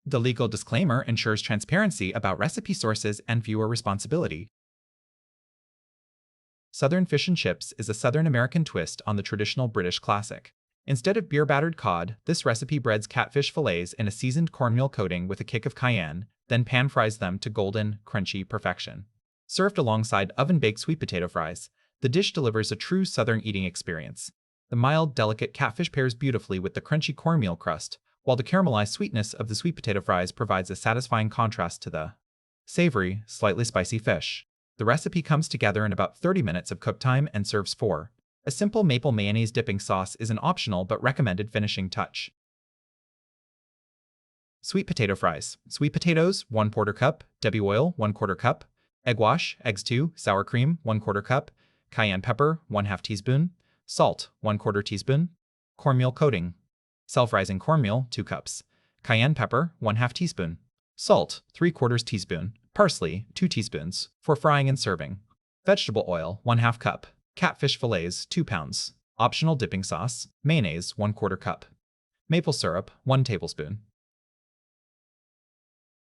The legal disclaimer ensures transparency about recipe sources and viewer responsibility. Southern fish and chips is a Southern American twist on the traditional British classic. Instead of beer-battered cod, this recipe breads catfish fillets in a seasoned cornmeal coating with a kick of cayenne, then pan-fries them to golden, crunchy perfection. Served alongside oven-baked sweet potato fries, the dish delivers a true Southern eating experience. The mild, delicate catfish pairs beautifully with the crunchy cornmeal crust, while the caramelized sweetness of the sweet potato fries provides a satisfying contrast to the savory, slightly spicy fish. The recipe comes together in about 30 minutes of cook time and serves for. A simple maple mayonnaise dipping sauce is an optional but recommended finishing touch. Sweet potato fries. Sweet potatoes, 1/4 cup, Debbie oil, 1/4 cup, egg wash, eggs 2, sour cream, 1/4 cup, cayenne pepper, 1/2 teaspoon, salt, 1/4 teaspoon, cornmeal coating. Self-rising cornmeal, 2 cups, cayenne pepper, 1/2 teaspoon, salt, 3/4 teaspoon, parsley, 2 teaspoons, for frying and serving. Vegetable oil, 1/2 cup, catfish fillets, 2 pounds, optional dipping sauce, mayonnaise, 1/4 cup, maple syrup, 1 tablespoon.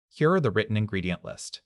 Here are the written ingredient list.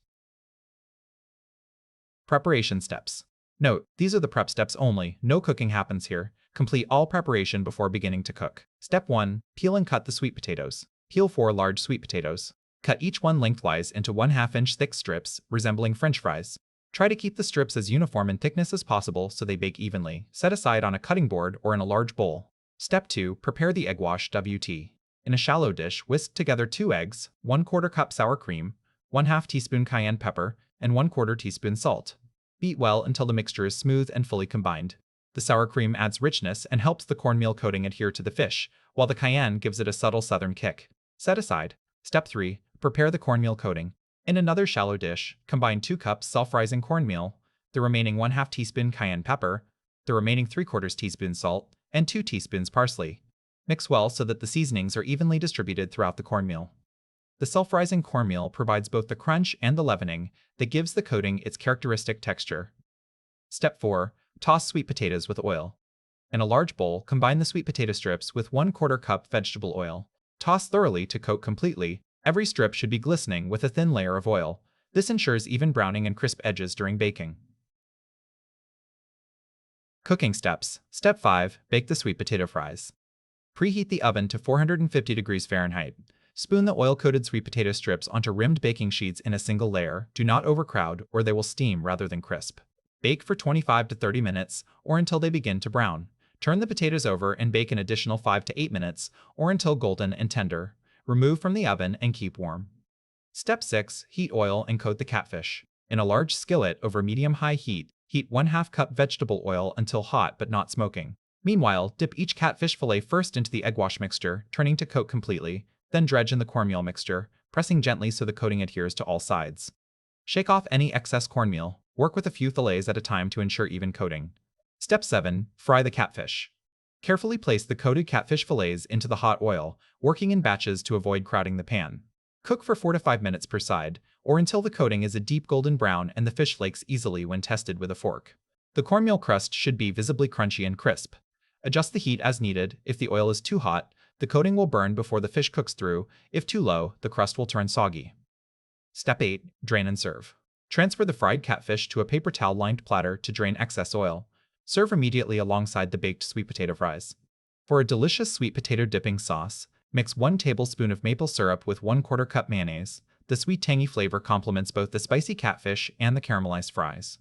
Preparation steps. Note, these are the prep steps only, no cooking happens here. Complete all preparation before beginning to cook. Step 1. Peel and cut the sweet potatoes. Peel 4 large sweet potatoes. Cut each one lengthwise into 1/2 inch thick strips, resembling French fries. Try to keep the strips as uniform in thickness as possible so they bake evenly. Set aside on a cutting board or in a large bowl. Step 2. Prepare the egg wash WT. In a shallow dish, whisk together 2 eggs, 1/4 cup sour cream, 1/2 teaspoon cayenne pepper, and 1/4 teaspoon salt. Beat well until the mixture is smooth and fully combined. The sour cream adds richness and helps the cornmeal coating adhere to the fish, while the cayenne gives it a subtle southern kick. Set aside. Step 3. Prepare the cornmeal coating. In another shallow dish, combine 2 cups self-rising cornmeal, the remaining 1/2 teaspoon cayenne pepper, the remaining 3/4 teaspoon salt, and 2 teaspoons parsley. Mix well so that the seasonings are evenly distributed throughout the cornmeal. The self-rising cornmeal provides both the crunch and the leavening that gives the coating its characteristic texture. Step 4. Toss sweet potatoes with oil. In a large bowl, combine the sweet potato strips with 1/4 cup vegetable oil. Toss thoroughly to coat completely. Every strip should be glistening with a thin layer of oil. This ensures even browning and crisp edges during baking. Cooking steps. Step 5. Bake the sweet potato fries. Preheat the oven to 450 degrees Fahrenheit. Spoon the oil-coated sweet potato strips onto rimmed baking sheets in a single layer. Do not overcrowd, or they will steam rather than crisp. Bake for 25 to 30 minutes, or until they begin to brown. Turn the potatoes over and bake an additional 5 to 8 minutes, or until golden and tender. Remove from the oven and keep warm. Step 6. Heat oil and coat the catfish. In a large skillet over medium-high heat, heat 1/2 cup vegetable oil until hot but not smoking. Meanwhile, dip each catfish fillet first into the egg wash mixture, turning to coat completely, then dredge in the cornmeal mixture, pressing gently so the coating adheres to all sides. Shake off any excess cornmeal. Work with a few fillets at a time to ensure even coating. Step 7. Fry the catfish. Carefully place the coated catfish fillets into the hot oil, working in batches to avoid crowding the pan. Cook for 4 to 5 minutes per side, or until the coating is a deep golden brown and the fish flakes easily when tested with a fork. The cornmeal crust should be visibly crunchy and crisp. Adjust the heat as needed. If the oil is too hot, the coating will burn before the fish cooks through. If too low, the crust will turn soggy. Step 8. Drain and serve. Transfer the fried catfish to a paper towel-lined platter to drain excess oil. Serve immediately alongside the baked sweet potato fries. For a delicious sweet potato dipping sauce, mix 1 tablespoon of maple syrup with 1/4 cup mayonnaise. The sweet tangy flavor complements both the spicy catfish and the caramelized fries.